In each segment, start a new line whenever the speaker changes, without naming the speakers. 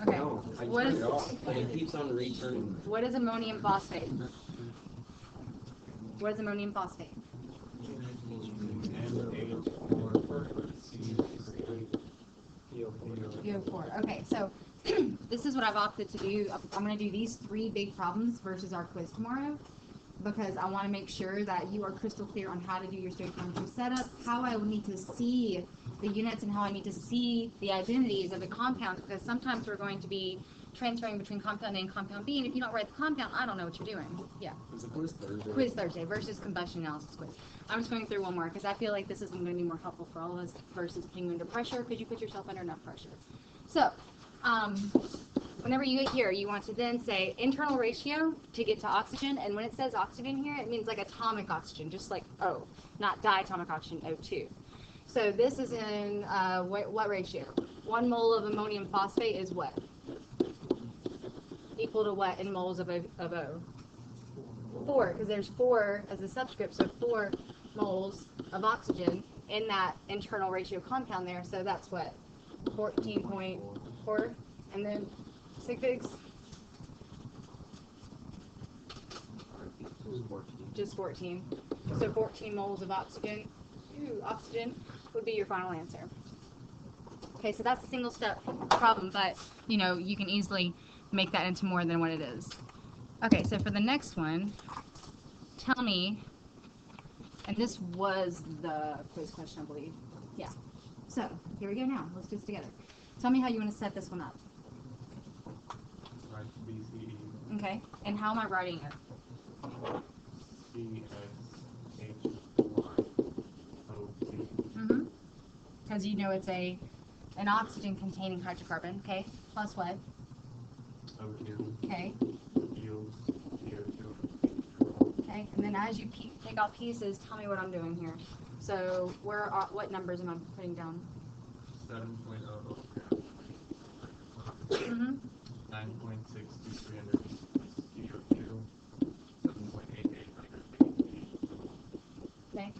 Okay.
But it keeps on returning.
What is ammonium phosphate? What is ammonium phosphate? PO4. Okay, so this is what I've opted to do. I'm going to do these 3 big problems versus our quiz tomorrow, because I want to make sure that you are crystal clear on how to do your stoichiometry setup, how I need to see the units, and how I need to see the identities of the compounds, because sometimes we're going to be transferring between compound A and compound B, and if you don't write the compound, I don't know what you're doing. Yeah.
It's a quiz Thursday.
Quiz Thursday versus combustion analysis quiz. I'm just going through one more because I feel like this is going to be more helpful for all of us versus putting you under pressure, because you put yourself under enough pressure. So, whenever you get here, you want to then say internal ratio to get to oxygen, and when it says oxygen here, it means like atomic oxygen, just like O, not diatomic oxygen, O2. So this is in what ratio? 1 mole of ammonium phosphate is what? Equal to what in moles of O? 4, because there's 4 as a subscript, so 4 moles of oxygen in that internal ratio compound there, so that's what? 14.4, and then sig figs? Just 14. So 14 moles of oxygen. Oxygen would be your final answer. Okay, so that's a single step problem, but you know, you can easily make that into more than what it is. Okay, so for the next one, tell me, and this was the quiz question, I believe. Yeah. So, here we go now. Let's do this together. Tell me how you want to set this one up.
BCE.
Okay, and how am I writing it?
CSH1OT.
Because you know it's an oxygen-containing hydrocarbon, okay? Plus what?
O2.
Okay.
Yields CO2.
Okay, and then as you take out pieces, tell me what I'm doing here. So, what numbers am I putting down?
7.00.
Mm-hmm.
9.6 to 300 CO2. 7.88.
Okay.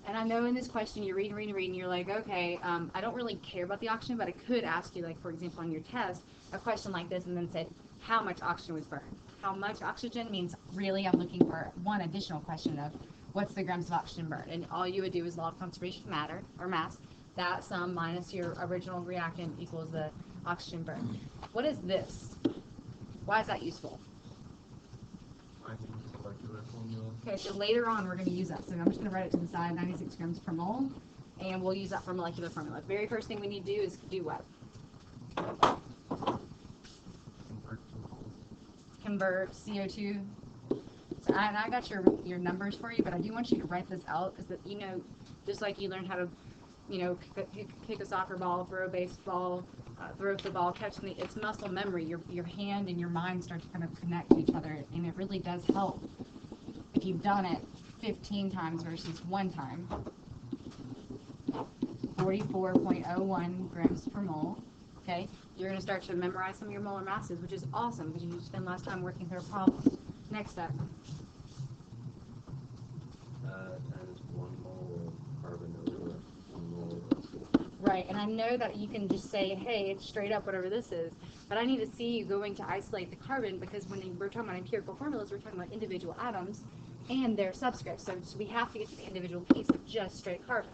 And I know in this question you're reading, you're like, okay, I don't really care about the oxygen, but I could ask you, like, for example, on your test, a question like this and then say, how much oxygen was burned? How much oxygen means really I'm looking for one additional question of what's the grams of oxygen burned? And all you would do is law of conservation of matter, or mass, that sum minus your original reactant equals the oxygen burned. What is this? Why is that useful?
I think it's a molecular formula.
Okay, so later on we're going to use that. So I'm just going to write it to the side, 96 grams per mole, and we'll use that for molecular formula. The very first thing we need to do is do what? Convert CO2. So I got your numbers for you, but I do want you to write this out, is that, you know, just like you learned how to, you know, kick a soccer ball, throw a baseball, throw the ball, catch the, it's muscle memory. Your hand and your mind start to kind of connect to each other, and it really does help if you've done it 15 times versus 1 time. 44.01 grams per mole. Okay, you're going to start to memorize some of your molar masses, which is awesome because you spend less time working through a problem. Next step.
Times 1 mole of carbon over 1 mole of oxygen.
Right, and I know that you can just say, hey, it's straight up whatever this is, but I need to see you going to isolate the carbon, because when we're talking about empirical formulas, we're talking about individual atoms and their subscripts, so we have to get to the individual piece of just straight carbon.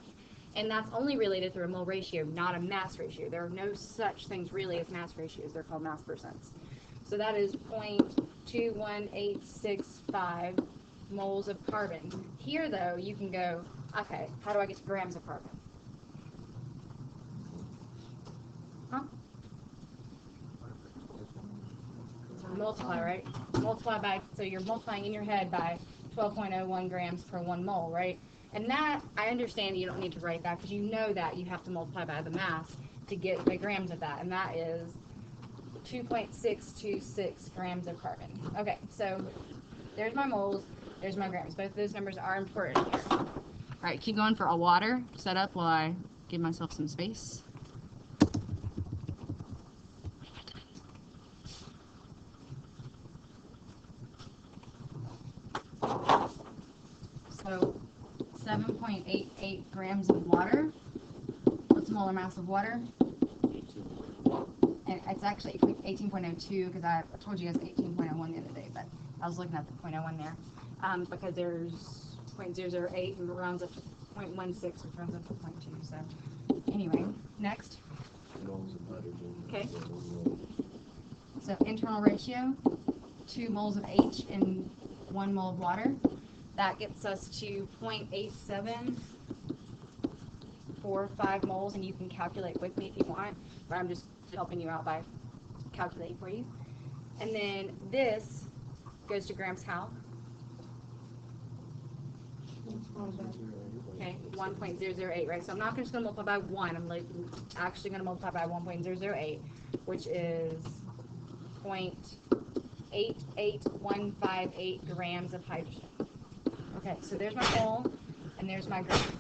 And that's only related through a mole ratio, not a mass ratio. There are no such things really as mass ratios. They're called mass percents. So that is 0.21865 moles of carbon. Here, though, you can go, okay, how do I get to grams of carbon? Huh? Multiply, right? Multiply by, so you're multiplying in your head by 12.01 grams per 1 mole, right? And that, I understand you don't need to write that, because you know that you have to multiply by the mass to get the grams of that, and that is 2.626 grams of carbon. Okay, so there's my moles, there's my grams. Both of those numbers are important here. All right, keep going for a water setup while I give myself some space. So 7.88 grams of water molar mass of water. And it's actually 18.02 because I told you guys 18.01 the other day, but I was looking at the .01 there because there's 0.008 and it rounds up to 0.16, which rounds up to 0.2. So anyway, next.
Moles of hydrogen.
Okay.
So 1 mole.
So internal ratio, 2 moles of H in 1 mole of water. That gets us to 0.8745 moles, and you can calculate with me if you want, but I'm just helping you out by calculating for you. And then this goes to grams how? Okay, 1.008, right? So I'm not just going to multiply by 1. I'm actually going to multiply by 1.008, which is 0.88158 grams of hydrogen. Okay, so there's my mole, and there's my grams.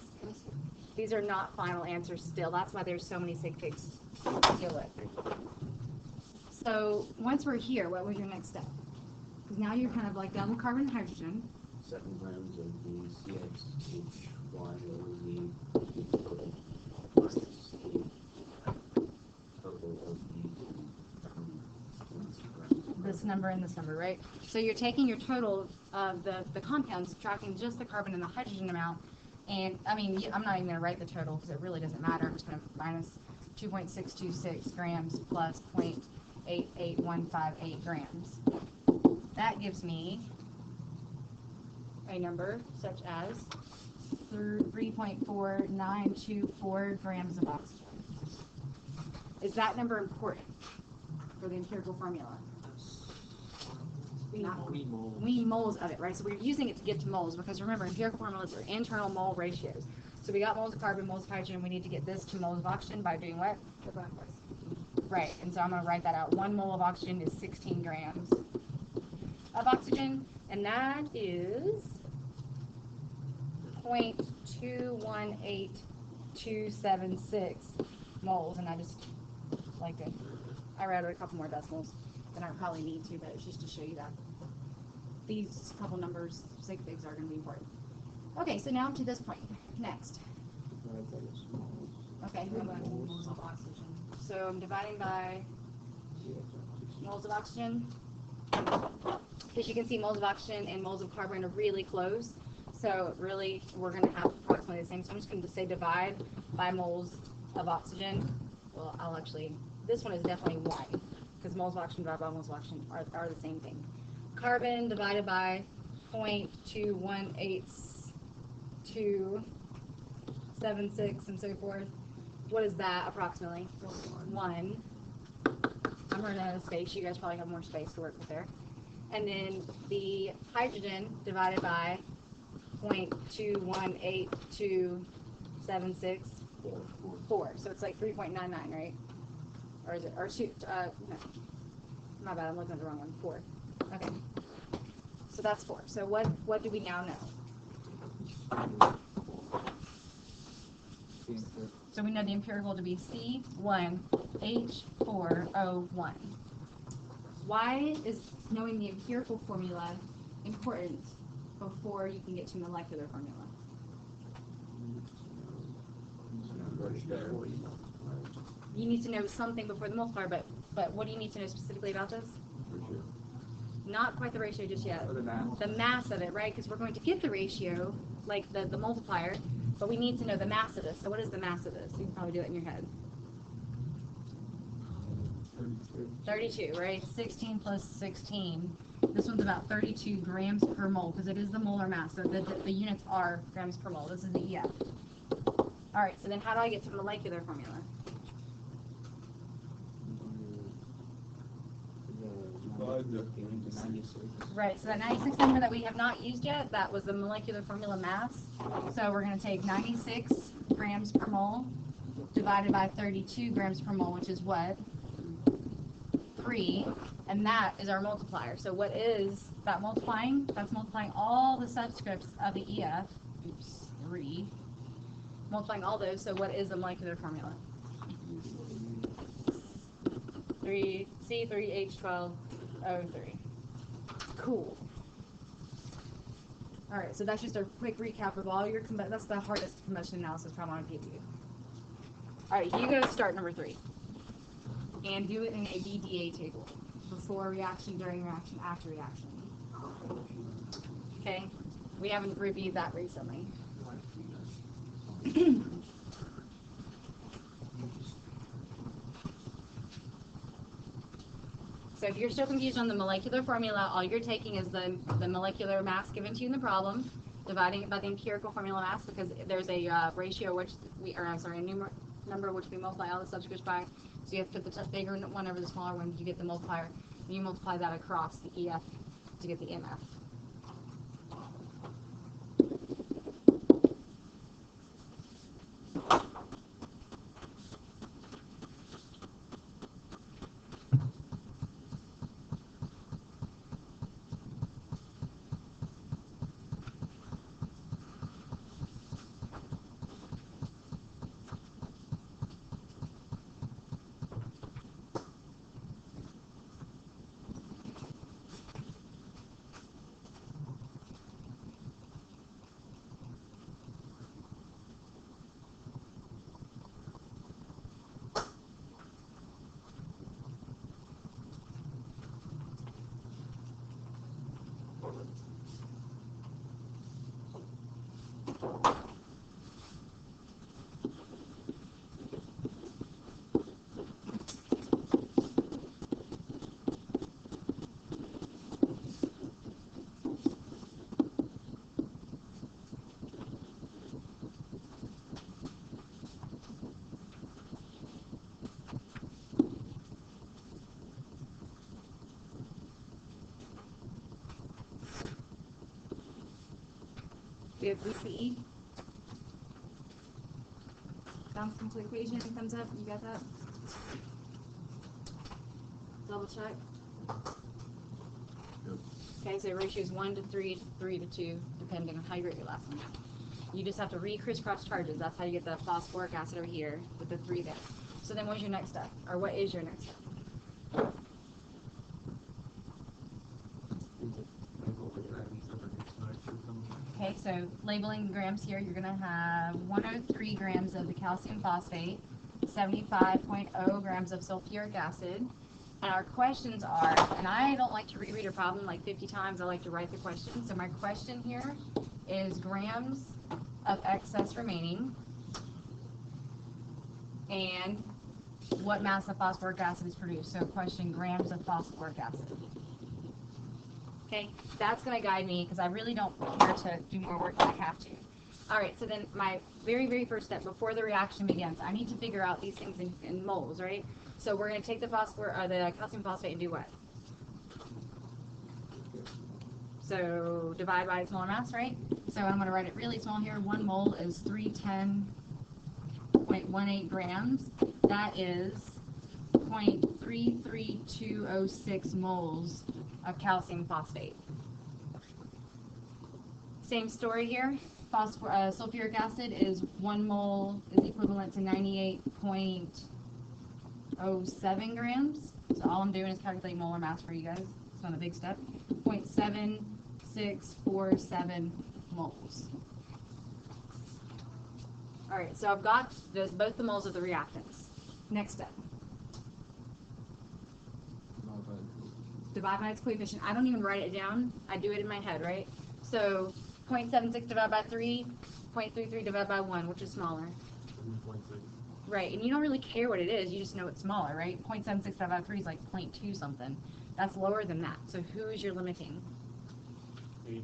These are not final answers still. That's why there's so many sig figs to deal with. So once we're here, what was your next step? Because now you're kind of like done with carbon and hydrogen.
7 grams of the CXHYOZ plus the total of
This number and this number, right? So you're taking your total of the compounds, subtracting just the carbon and the hydrogen amount, and I mean, I'm not even going to write the total because it really doesn't matter. I'm just going to minus 2.626 grams plus 0.88158 grams. That gives me a number such as 3.4924 grams of oxygen. Is that number important for the empirical formula? We need moles of it, right? So we're using it to get to moles because remember, empirical formulas are internal mole ratios. So we got moles of carbon, moles of hydrogen. We need to get this to moles of oxygen by doing what? Right, and so I'm going to write that out. 1 mole of oxygen is 16 grams of oxygen, and that is 0.218276 moles, and I just like to, I added a couple more decimals than I probably need to, but it's just to show you that these couple numbers, sig figs, are going to be important. Okay, so now to this point. Next. Okay, I'm going to moles of oxygen. So I'm dividing by moles of oxygen. As you can see, moles of oxygen and moles of carbon are really close. So really, we're going to have approximately the same. So I'm just going to say divide by moles of oxygen. Well, I'll actually, this one is definitely 1, because moles of oxygen divided by moles of oxygen are the same thing. Carbon divided by 0.2188276 and so forth. What is that approximately? 1. I'm running out of space. You guys probably have more space to work with there. And then the hydrogen divided by 0.218276. 4. So it's like 3.99, right? Or is it? Or shoot, no. My bad, I'm looking at the wrong one. 4. Okay. So that's 4. So what do we now know? So we know the empirical to be C1H4O1. Why is knowing the empirical formula important before you can get to molecular formula? You need to know something before the multiplier, but what do you need to know specifically about this? Not quite the ratio just yet. The mass of it, right? Because we're going to get the ratio, like the multiplier, but we need to know the mass of this. So what is the mass of this? You can probably do it in your head. 32, right? 16 plus 16. This one's about 32 grams per mole because it is the molar mass. So the units are grams per mole. This is the EF. All right, so then how do I get to molecular formula? Right, so that 96 number that we have not used yet, that was the molecular formula mass. So we're going to take 96 grams per mole divided by 32 grams per mole, which is what? 3, and that is our multiplier. So what is that multiplying? That's multiplying all the subscripts of the EF. Oops, 3. Multiplying all those, so what is the molecular formula? 3 C3H12O3. Cool. All right, so that's just a quick recap of all your, that's the hardest combustion analysis problem I'll give you. All right, you go start number 3. And do it in a BDA table. Before reaction, during reaction, after reaction. Okay? We haven't reviewed that recently. So if you're still confused on the molecular formula, all you're taking is the molecular mass given to you in the problem, dividing it by the empirical formula mass, because there's a ratio which we, or I'm sorry, a number which we multiply all the subscripts by. So you have to put the bigger one over the smaller one, you get the multiplier, and you multiply that across the EF to get the MF. We have VCE. Bounce into equation, thumbs up, you got that? Double check.
Yep.
Okay, so ratio is 1 to 3, 3 to 2, depending on how you wrote your last one. You just have to re-crisscross charges. That's how you get the phosphoric acid over here with the 3 there. So then what's your next step? Or what is your next step? Okay, so labeling grams here, you're going to have 103 grams of the calcium phosphate, 75.0 grams of sulfuric acid. And our questions are, and I don't like to reread a problem like 50 times, I like to write the question. So my question here is grams of excess remaining and what mass of phosphoric acid is produced. So question, grams of phosphoric acid. Okay, that's going to guide me because I really don't care to do more work than I have to. All right, so then my very, very first step before the reaction begins, I need to figure out these things in moles, right? So we're going to take the the calcium phosphate and do what? So divide by its molar mass, right? So I'm going to write it really small here. 1 mole is 310.18 grams. That is 0.33206 moles of calcium phosphate. Same story here. Sulfuric acid is 1 mole is equivalent to 98.07 grams. So all I'm doing is calculate molar mass for you guys. It's not a big step. 0.7647 moles. All right, so I've got both the moles of the reactants. Next step. Divide by its coefficient. I don't even write it down. I do it in my head, right? So 0.76 divided by 3, 0.33 divided by 1, which is smaller.
7.6.
Right, and you don't really care what it is. You just know it's smaller, right? 0.76 divided by 3 is like 0.2 something. That's lower than that. So who is your limiting?
8.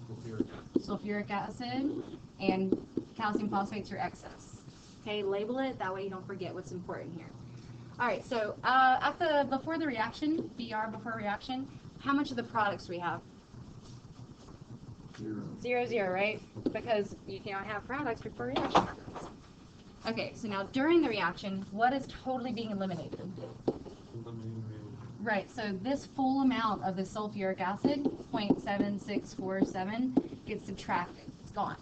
Sulfuric acid.
Sulfuric acid and calcium phosphate's your excess. Okay, label it. That way you don't forget what's important here. All right, so before the reaction, BR before reaction, how much of the products do we have?
0.
0, 0, right? Because you can't have products before reaction happens. Okay, so now during the reaction, what is totally being eliminated? Right, so this full amount of the sulfuric acid, 0.7647, gets subtracted. It's gone.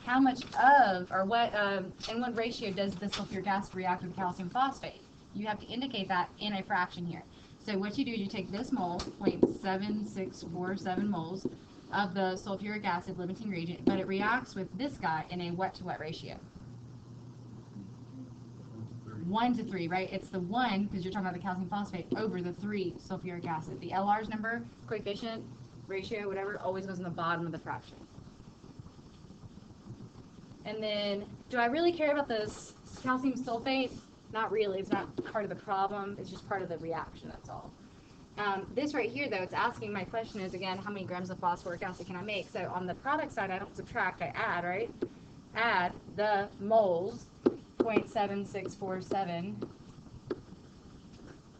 How much of, or what, in what ratio does the sulfuric acid react with calcium phosphate? You have to indicate that in a fraction here. So what you do is you take this mole, 0.7647 moles, of the sulfuric acid limiting reagent, but it reacts with this guy in a wet to wet ratio. 1 to 3, right? It's the 1, because you're talking about the calcium phosphate, over the 3 sulfuric acid. The LR's number, coefficient, ratio, whatever, always goes in the bottom of the fraction. And then, do I really care about this calcium sulfate? Not really. It's not part of the problem. It's just part of the reaction, that's all. This right here, though, it's asking, my question is, again, how many grams of phosphoric acid can I make? So on the product side, I don't subtract, I add, right? Add the moles, 0.7647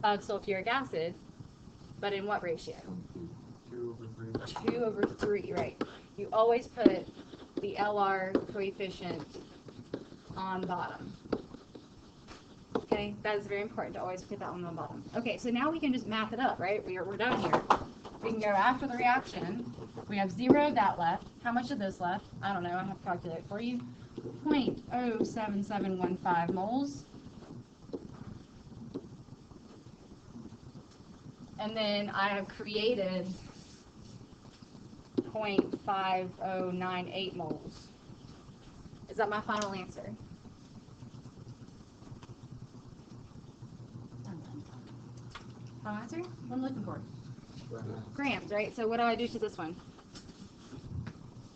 of sulfuric acid, but in what ratio?
2 over 3.
2 over 3, right. You always put the LR coefficient on bottom. Okay, that is very important to always put that one on the bottom. Okay, so now we can just math it up, right? We're done here. We can go after the reaction. We have 0 of that left. How much of this left? I don't know. I have to calculate for you. 0.07715 moles. And then I have created 0.5098 moles. Is that my final answer? Final answer? What am I looking for? Grams, right? So what do I do to this one?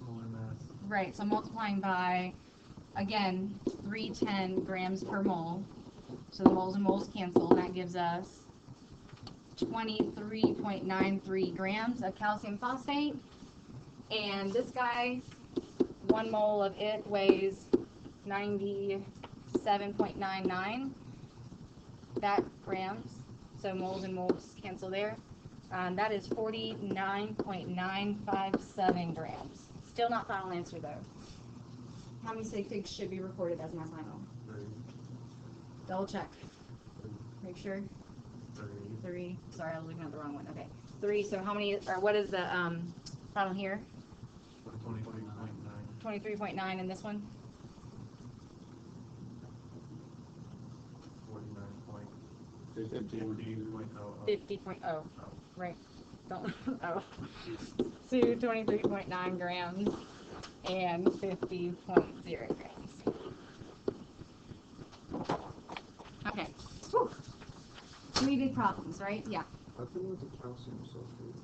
Molar mass.
Right, so multiplying by, again, 310 grams per mole. So the moles and moles cancel, and that gives us 23.93 grams of calcium phosphate. And this guy, 1 mole of it weighs 97.99. That grams. So moles and moles cancel there. That is 49.957 grams. Still not final answer though. How many sig figs should be recorded as my final?
3.
Double check. Make sure. 3. Sorry, I was looking at the wrong one. Okay. 3. So how many, or what is the final here?
23.9.
23.9 in this one? 50.0. Right. Don't. Oh. So 23.9 grams and 50.0 grams. Okay. Whew. 3 big problems, right? Yeah.
How come with the calcium sulfate?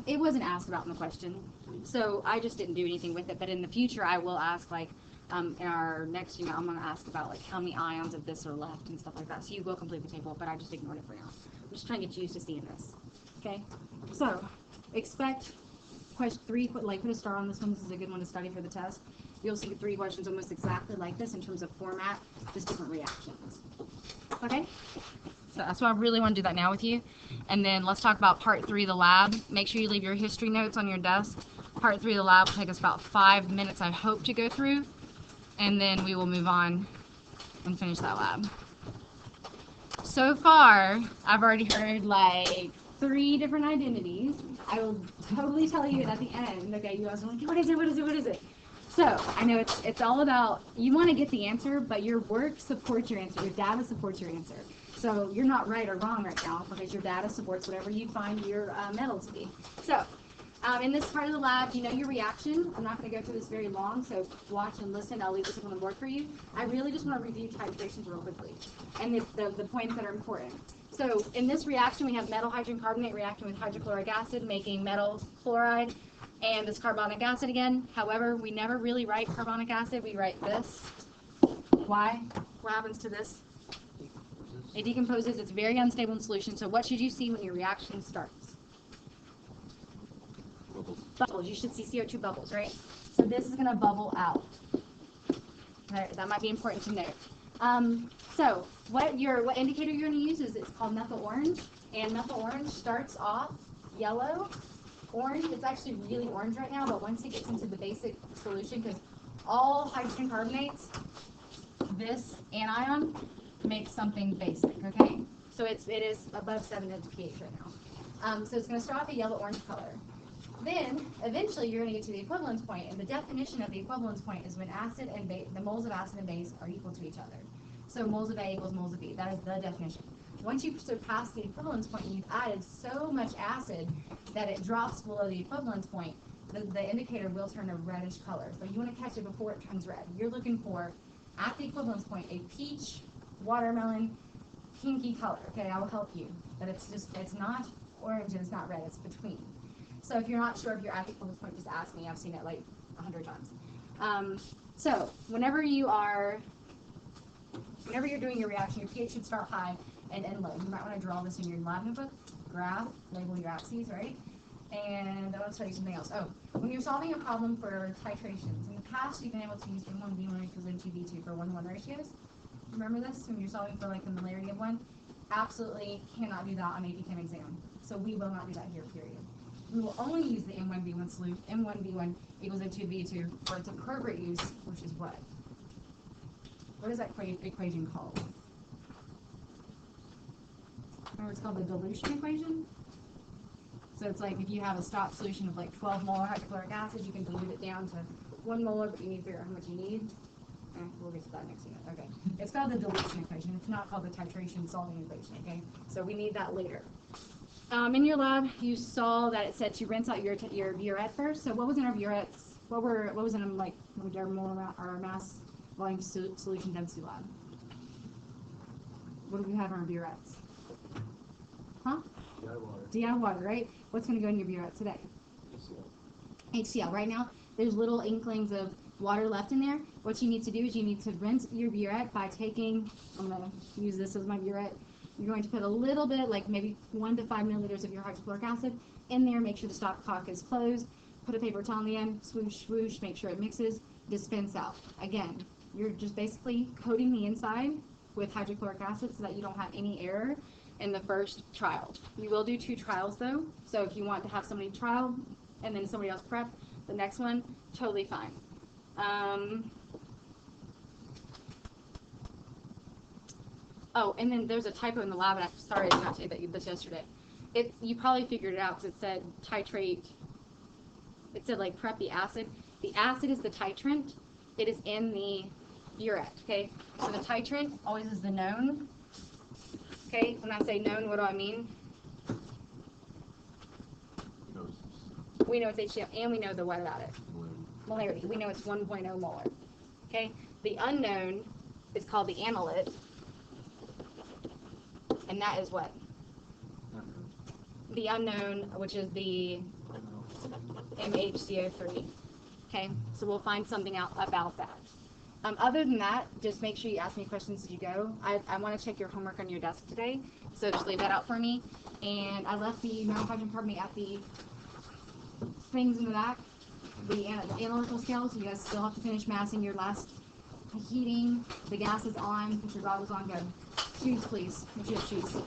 It wasn't asked about in the question, so I just didn't do anything with it. But in the future, I will ask, like, in our next email, I'm going to ask about, like, how many ions of this are left and stuff like that. So you will complete the table, but I just ignored it for now. I'm just trying to get you used to seeing this. Okay? So, expect question 3, put a star on this one. This is a good one to study for the test. You'll see 3 questions almost exactly like this in terms of format, just different reactions. Okay? So that's why I really want to do that now with you. And then let's talk about part 3, the lab. Make sure you leave your history notes on your desk. Part 3 of the lab will take us about 5 minutes, I hope, to go through. And then we will move on and finish that lab. So far, I've already heard like 3 different identities. I will totally tell you at the end. Okay, you guys are like, what is it, what is it, what is it? So, I know it's all about, you want to get the answer, but your work supports your answer. Your data supports your answer. So, you're not right or wrong right now because your data supports whatever you find your medal to be. So, in this part of the lab, you know your reaction. I'm not going to go through this very long, so watch and listen. I'll leave this up on the board for you. I really just want to review titrations real quickly and the points that are important. So, in this reaction, we have metal hydrogen carbonate reacting with hydrochloric acid, making metal chloride. And this carbonic acid again. However, we never really write carbonic acid. We write this. Why? What happens to this? It decomposes. It's very unstable in solution. So what should you see when your reaction starts?
Bubbles.
Bubbles. You should see CO2 bubbles, right? So this is going to bubble out. Right, that might be important to note. So what indicator you're going to use is it's called methyl orange. And methyl orange starts off yellow. Orange, it's actually really orange right now, but once it gets into the basic solution, because all hydrogen carbonates, this anion makes something basic, okay? So it is above 7 pH right now. So it's going to start off a yellow-orange color. Then, eventually, you're going to get to the equivalence point, and the definition of the equivalence point is when acid and base, the moles of acid and base are equal to each other. So moles of A equals moles of B. That is the definition. Once you surpass the equivalence point, you've added so much acid that it drops below the equivalence point, the indicator will turn a reddish color. So you want to catch it before it turns red. You're looking for, at the equivalence point, a peach, watermelon, pinky color. Okay, I will help you. But it's not orange and it's not red, it's between. So if you're not sure if you're at the equivalence point, just ask me. I've seen it like 100 times. So whenever you're doing your reaction, your pH should start high and end low. You might want to draw this in your lab notebook, graph, label your axes, right? And I want to tell you something else. Oh, when you're solving a problem for titrations, in the past you've been able to use M1, B1 equals N2, B2 for 1-to-1 ratios. Remember this when you're solving for like the molarity of one? Absolutely cannot do that on AP Chem exam. So we will not do that here, period. We will only use the M1, B1 solution, M1, B1 equals N2, B2 for its appropriate use, which is what? What is that equation called? Remember, it's called the dilution equation. So it's like if you have a stock solution of like 12 molar hydrochloric acid, you can dilute it down to 1 molar, but you need to figure out how much you need. We'll get to that next unit. Okay. It's called the dilution equation. It's not called the titration solving equation. Okay. So we need that later. In your lab, you saw that it said to rinse out your burette first. So what was in our burettes? What was in them, like our molar or mass volume solution density lab? What do we have in our burettes? Huh? DI water, right? What's going to go in your burette today? HCl. Right now, there's little inklings of water left in there. What you need to do is you need to rinse your burette by taking, I'm going to use this as my burette. You're going to put a little bit, like maybe 1 to 5 milliliters of your hydrochloric acid in there. Make sure the stopcock is closed. Put a paper towel on the end, swoosh, swoosh, make sure it mixes, dispense out. Again, you're just basically coating the inside with hydrochloric acid so that you don't have any error in the first trial. You will do 2 trials though, so if you want to have somebody trial and then somebody else prep, the next one, totally fine. Oh, and then there's a typo in the lab, and I'm sorry I did not say this yesterday. You probably figured it out because it said titrate. It said like prep the acid. The acid is the titrant. It is in the burette, okay? So the titrant always is the known. Okay, when I say known, what do I mean? We know it's HCl, and we know the what about it? Molarity. We know it's 1.0 molar. Okay? The unknown is called the analyte. And that is what? The unknown, which is the MHCO3. Okay? So we'll find something out about that. Other than that, just make sure you ask me questions as you go. I want to check your homework on your desk today, so just leave that out for me. And I left the manufacturing department at the things in the back, the analytical scales. You guys still have to finish massing your last heating. The gas is on. Put your goggles on. Go. Shoes, please. Make sure you have shoes.